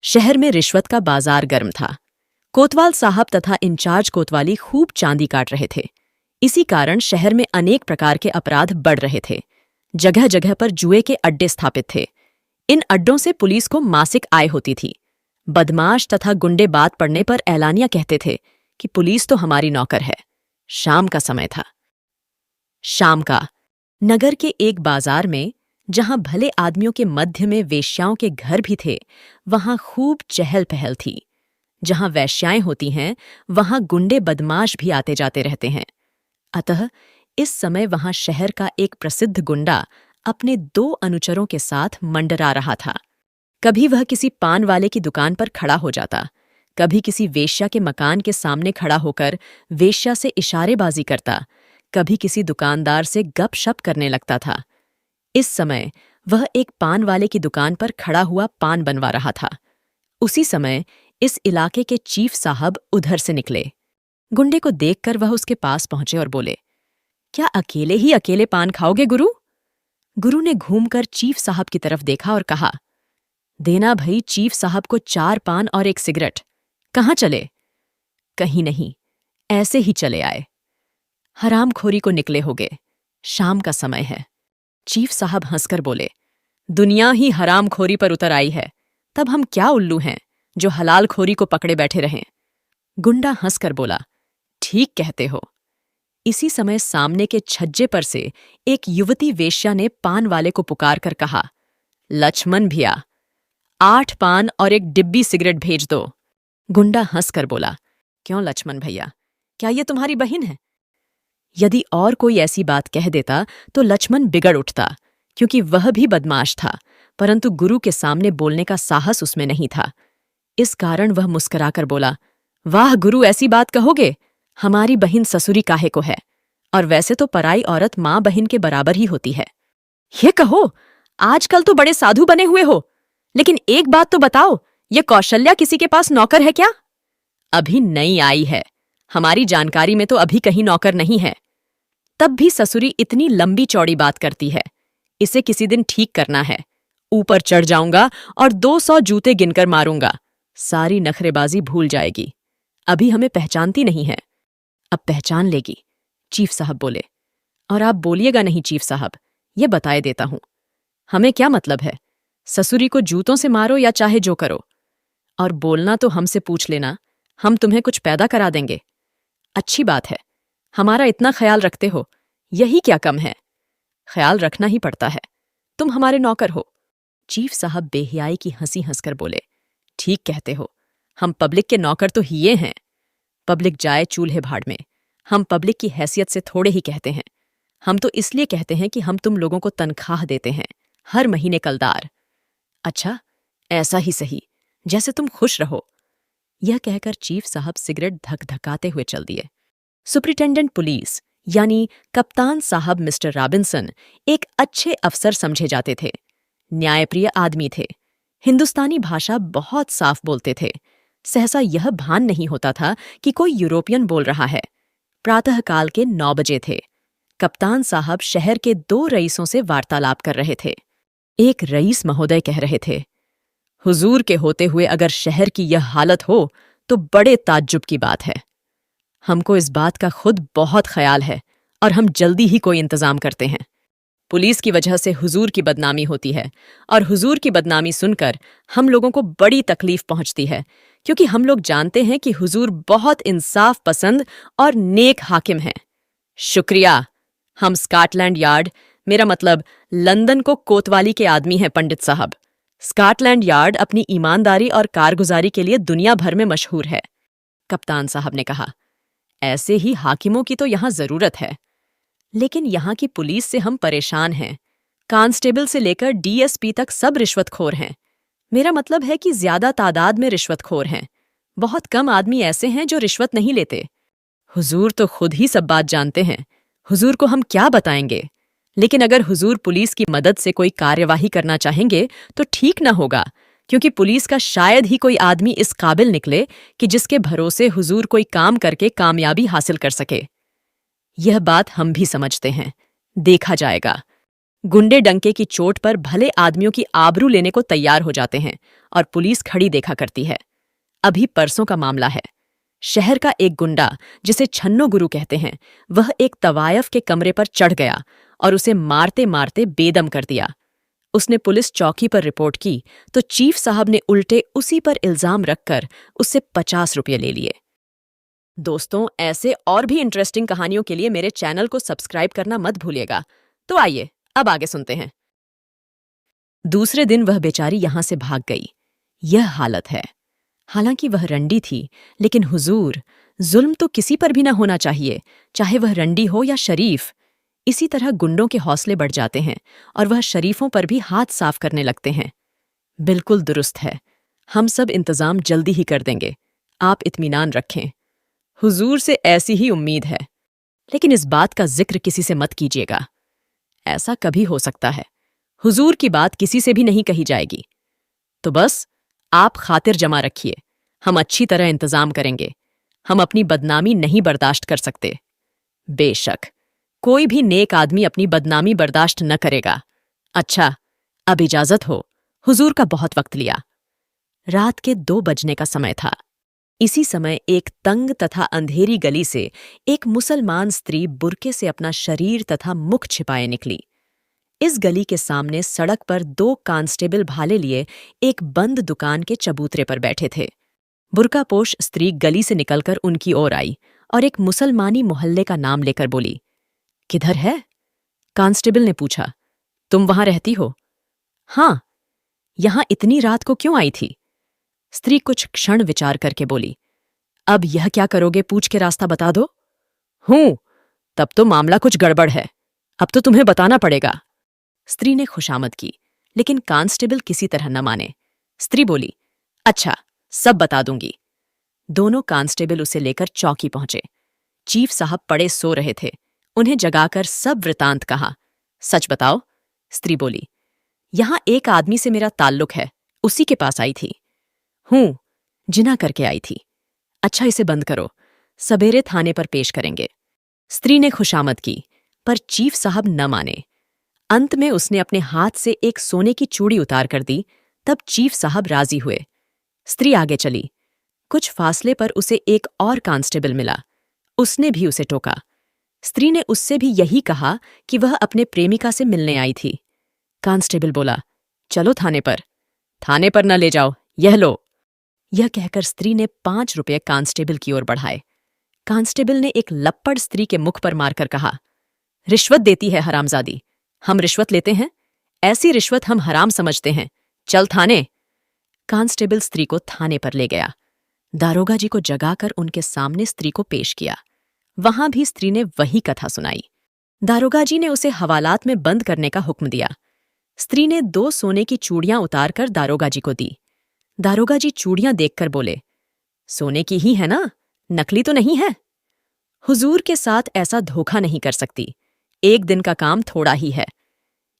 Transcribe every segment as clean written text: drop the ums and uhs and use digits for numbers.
शहर में रिश्वत का बाजार गर्म था। कोतवाल साहब तथा इंचार्ज कोतवाली खूब चांदी काट रहे थे। इसी कारण शहर में अनेक प्रकार के अपराध बढ़ रहे थे। जगह जगह पर जुए के अड्डे स्थापित थे। इन अड्डों से पुलिस को मासिक आय होती थी। बदमाश तथा गुंडे बात पड़ने पर एलानिया कहते थे कि पुलिस तो हमारी नौकर है। शाम का समय था। शाम का नगर के एक बाजार में, जहां भले आदमियों के मध्य में वेश्याओं के घर भी थे, वहां खूब चहल पहल थी। जहां वेश्याएं होती हैं, वहां गुंडे बदमाश भी आते जाते रहते हैं। अतः इस समय वहां शहर का एक प्रसिद्ध गुंडा अपने 2 अनुचरों के साथ मंडरा रहा था। कभी वह किसी पान वाले की दुकान पर खड़ा हो जाता, कभी किसी वेश्या के मकान के सामने खड़ा होकर वेश्या से इशारेबाजी करता, कभी किसी दुकानदार से गपशप करने लगता था। इस समय वह एक पान वाले की दुकान पर खड़ा हुआ पान बनवा रहा था। उसी समय इस इलाके के चीफ साहब उधर से निकले। गुंडे को देखकर वह उसके पास पहुंचे और बोले, क्या अकेले ही अकेले पान खाओगे गुरु? गुरु ने घूमकर चीफ साहब की तरफ देखा और कहा, देना भई चीफ साहब को 4 पान और 1 सिगरेट। कहाँ चले? कहीं नहीं, ऐसे ही चले आए। हरामखोरी को निकले होगे, शाम का समय है। चीफ साहब हंसकर बोले, दुनिया ही हरामखोरी पर उतर आई है, तब हम क्या उल्लू हैं जो हलाल खोरी को पकड़े बैठे रहें? गुंडा हंसकर बोला, ठीक कहते हो। इसी समय सामने के छज्जे पर से एक युवती वेश्या ने पान वाले को पुकार कर कहा, लक्ष्मण भैया, 8 पान और 1 डिब्बी सिगरेट भेज दो। गुंडा हंसकर बोला, क्यों लक्ष्मण भैया, क्या ये तुम्हारी बहन है? यदि और कोई ऐसी बात कह देता तो लक्ष्मण बिगड़ उठता, क्योंकि वह भी बदमाश था, परंतु गुरु के सामने बोलने का साहस उसमें नहीं था। इस कारण वह मुस्कुराकर बोला, वाह गुरु, ऐसी बात कहोगे? हमारी बहन ससुरी काहे को है, और वैसे तो पराई औरत माँ बहन के बराबर ही होती है। ये कहो, आजकल तो बड़े साधु बने हुए हो, लेकिन एक बात तो बताओ, ये कौशल्या किसी के पास नौकर है क्या? अभी नई आई है, हमारी जानकारी में तो अभी कहीं नौकर नहीं है। तब भी ससुरी इतनी लंबी चौड़ी बात करती है, इसे किसी दिन ठीक करना है। ऊपर चढ़ जाऊंगा और 200 जूते गिनकर मारूंगा, सारी नखरेबाजी भूल जाएगी। अभी हमें पहचानती नहीं है, अब पहचान लेगी। चीफ साहब बोले, और आप बोलिएगा नहीं चीफ साहब, ये बताए देता हूं। हमें क्या मतलब है, ससुरी को जूतों से मारो या चाहे जो करो, और बोलना तो हमसे पूछ लेना, हम तुम्हें कुछ पैदा करा देंगे। अच्छी बात है, हमारा इतना ख्याल रखते हो, यही क्या कम है? ख्याल रखना ही पड़ता है, तुम हमारे नौकर हो। चीफ साहब बेहियाई की हंसी हंसकर बोले, ठीक कहते हो, हम पब्लिक के नौकर तो हिये हैं। पब्लिक जाए चूल्हे भाड़ में, हम पब्लिक की हैसियत से थोड़े ही कहते हैं। हम तो इसलिए कहते हैं कि हम तुम लोगों को तनख्वाह देते हैं, हर महीने कलदार। अच्छा, ऐसा ही सही, जैसे तुम खुश रहो। यह कहकर चीफ साहब सिगरेट धक-धकाते हुए चल दिए। सुप्रिटेंडेंट पुलिस यानी कप्तान साहब मिस्टर रॉबिन्सन एक अच्छे अफसर समझे जाते थे। न्यायप्रिय आदमी थे, हिंदुस्तानी भाषा बहुत साफ बोलते थे। सहसा यह भान नहीं होता था कि कोई यूरोपियन बोल रहा है। प्रातःकाल के 9 बजे थे। कप्तान साहब शहर के 2 रईसों से वार्तालाप कर रहे थे। एक रईस महोदय कह रहे थे, हुजूर के होते हुए अगर शहर की यह हालत हो तो बड़े ताज्जुब की बात है। हमको इस बात का खुद बहुत ख्याल है और हम जल्दी ही कोई इंतजाम करते हैं। पुलिस की वजह से हुजूर की बदनामी होती है, और हुजूर की बदनामी सुनकर हम लोगों को बड़ी तकलीफ पहुंचती है, क्योंकि हम लोग जानते हैं कि हुजूर बहुत इंसाफ पसंद और नेक हाकिम हैं। शुक्रिया, हम स्कॉटलैंड यार्ड, मेरा मतलब लंदन को कोतवाली के आदमी हैं पंडित साहब। स्कॉटलैंड यार्ड अपनी ईमानदारी और कारगुजारी के लिए दुनिया भर में मशहूर है। कप्तान साहब ने कहा, ऐसे ही हाकिमों की तो यहां जरूरत है, लेकिन यहां की पुलिस से हम परेशान हैं। कांस्टेबल से लेकर डीएसपी तक सब रिश्वतखोर हैं। मेरा मतलब है कि ज्यादा तादाद में रिश्वतखोर हैं, बहुत कम आदमी ऐसे हैं जो रिश्वत नहीं लेते। हुजूर तो खुद ही सब बात जानते हैं, हुजूर को हम क्या बताएंगे? लेकिन अगर हुजूर पुलिस की मदद से कोई कार्यवाही करना चाहेंगे तो ठीक न होगा, क्योंकि पुलिस का शायद ही कोई आदमी इस काबिल निकले कि जिसके भरोसे हुजूर कोई काम करके कामयाबी हासिल कर सके। यह बात हम भी समझते हैं, देखा जाएगा। गुंडे डंके की चोट पर भले आदमियों की आबरू लेने को तैयार हो जाते हैं और पुलिस खड़ी देखा करती है। अभी परसों का मामला है। शहर का एक गुंडा, जिसे छन्नो गुरु कहते हैं, वह एक तवायफ के कमरे पर चढ़ गया और उसे मारते मारते बेदम कर दिया। उसने पुलिस चौकी पर रिपोर्ट की तो चीफ साहब ने उल्टे उसी पर इल्जाम रखकर उससे 50 रुपये ले लिए। दोस्तों, ऐसे और भी इंटरेस्टिंग कहानियों के लिए मेरे चैनल को सब्सक्राइब करना मत भूलिएगा। तो आइए अब आगे सुनते हैं। दूसरे दिन वह बेचारी यहां से भाग गई। यह हालत है। हालांकि वह रंडी थी, लेकिन हुजूर, जुल्म तो किसी पर भी ना होना चाहिए, चाहे वह रंडी हो या शरीफ। इसी तरह गुंडों के हौसले बढ़ जाते हैं और वह शरीफों पर भी हाथ साफ करने लगते हैं। बिल्कुल दुरुस्त है। हम सब इंतजाम जल्दी ही कर देंगे, आप इत्मीनान रखें। हुजूर से ऐसी ही उम्मीद है। लेकिन इस बात का जिक्र किसी से मत कीजिएगा। ऐसा कभी हो सकता है। हुजूर की बात किसी से भी नहीं कही जाएगी। तो बस आप खातिर जमा रखिए, हम अच्छी तरह इंतजाम करेंगे। हम अपनी बदनामी नहीं बर्दाश्त कर सकते। बेशक कोई भी नेक आदमी अपनी बदनामी बर्दाश्त न करेगा। अच्छा, अब इजाजत हो, हुजूर का बहुत वक्त लिया। रात के 2 बजने का समय था। इसी समय एक तंग तथा अंधेरी गली से एक मुसलमान स्त्री बुर्के से अपना शरीर तथा मुख छिपाए निकली। इस गली के सामने सड़क पर 2 कांस्टेबल भाले लिए एक बंद दुकान के चबूतरे पर बैठे थे। बुर्कापोश स्त्री गली से निकलकर उनकी ओर आई और एक मुसलमानी मोहल्ले का नाम लेकर बोली, किधर है? कांस्टेबल ने पूछा। तुम वहां रहती हो? हां। यहां इतनी रात को क्यों आई थी? स्त्री कुछ क्षण विचार करके बोली, अब यह क्या करोगे, पूछ के रास्ता बता दो। हूं, तब तो मामला कुछ गड़बड़ है। अब तो तुम्हें बताना पड़ेगा। स्त्री ने खुशामद की, लेकिन कांस्टेबल किसी तरह न माने। स्त्री बोली, अच्छा, सब बता दूंगी। दोनों कांस्टेबल उसे लेकर चौकी पहुंचे। चीफ साहब पड़े सो रहे थे। उन्हें जगाकर सब वृतांत कहा। सच बताओ, स्त्री बोली। यहां एक आदमी से मेरा ताल्लुक है, उसी के पास आई थी। हूं, जिना करके आई थी। अच्छा, इसे बंद करो, सवेरे थाने पर पेश करेंगे। स्त्री ने खुशामद की, पर चीफ साहब न माने। अंत में उसने अपने हाथ से एक सोने की चूड़ी उतार कर दी, तब चीफ साहब राजी हुए। स्त्री आगे चली। कुछ फासले पर उसे एक और कांस्टेबल मिला। उसने भी उसे टोका। स्त्री ने उससे भी यही कहा कि वह अपने प्रेमिका से मिलने आई थी। कांस्टेबल बोला, चलो थाने पर। थाने पर न ले जाओ, यह लो। यह कहकर स्त्री ने 5 रुपये कांस्टेबल की ओर बढ़ाए। कांस्टेबल ने एक लप्पड़ स्त्री के मुख पर मारकर कहा, रिश्वत देती है हरामजादी। हम रिश्वत लेते हैं? ऐसी रिश्वत हम हराम समझते हैं। चल थाने। कांस्टेबल स्त्री को थाने पर ले गया। दारोगा जी को जगाकर उनके सामने स्त्री को पेश किया। वहां भी स्त्री ने वही कथा सुनाई। दारोगा जी ने उसे हवालात में बंद करने का हुक्म दिया। स्त्री ने 2 सोने की चूड़ियां उतारकर दारोगा जी को दी। दारोगा जी चूड़ियां देखकर बोले, सोने की ही है ना, नकली तो नहीं है? हुजूर के साथ ऐसा धोखा नहीं कर सकती। एक दिन का काम थोड़ा ही है।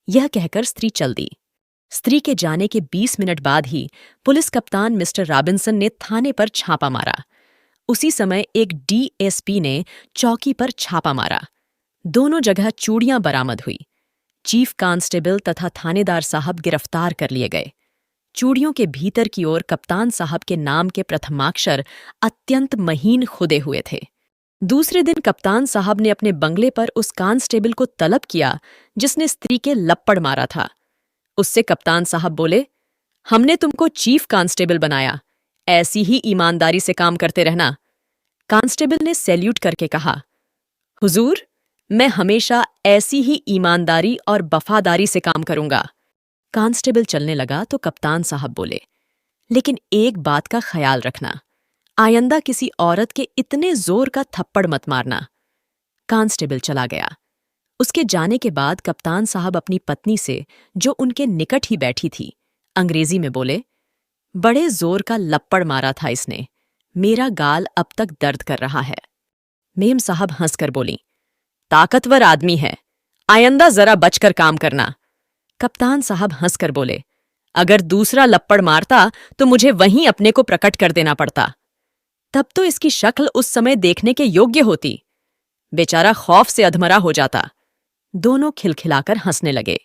यह कहकर स्त्री चल दी। स्त्री के जाने के 20 मिनट बाद ही पुलिस कप्तान मिस्टर रॉबिन्सन ने थाने पर छापा मारा। उसी समय एक डीएसपी ने चौकी पर छापा मारा। दोनों जगह चूड़ियां बरामद हुई। चीफ कांस्टेबल तथा थानेदार साहब गिरफ्तार कर लिए गए। चूड़ियों के भीतर की ओर कप्तान साहब के नाम के प्रथमाक्षर अत्यंत महीन खुदे हुए थे। दूसरे दिन कप्तान साहब ने अपने बंगले पर उस कांस्टेबल को तलब किया जिसने स्त्री के लप्पड़ मारा था। उससे कप्तान साहब बोले, हमने तुमको चीफ कांस्टेबल बनाया, ऐसी ही ईमानदारी से काम करते रहना। कांस्टेबल ने सैल्यूट करके कहा, हुजूर, मैं हमेशा ऐसी ही ईमानदारी और वफादारी से काम करूंगा। कांस्टेबल चलने लगा तो कप्तान साहब बोले, लेकिन एक बात का ख्याल रखना, आइंदा किसी औरत के इतने जोर का थप्पड़ मत मारना। कांस्टेबल चला गया। उसके जाने के बाद कप्तान साहब अपनी पत्नी से, जो उनके निकट ही बैठी थी, अंग्रेजी में बोले, बड़े जोर का लप्पड़ मारा था इसने, मेरा गाल अब तक दर्द कर रहा है। मेम साहब हंसकर बोली, ताकतवर आदमी है, आइंदा जरा बचकर काम करना। कप्तान साहब हंसकर बोले, अगर दूसरा लप्पड़ मारता तो मुझे वहीं अपने को प्रकट कर देना पड़ता। तब तो इसकी शक्ल उस समय देखने के योग्य होती। बेचारा खौफ से अधमरा हो जाता। दोनों खिलखिलाकर हंसने लगे।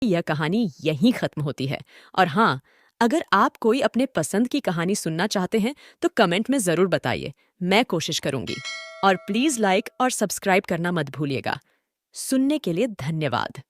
यह कहानी यहीं खत्म होती है। और हाँ, अगर आप कोई अपने पसंद की कहानी सुनना चाहते हैं तो कमेंट में ज़रूर बताइए, मैं कोशिश करूंगी। और प्लीज़ लाइक और सब्सक्राइब करना मत भूलिएगा। सुनने के लिए धन्यवाद।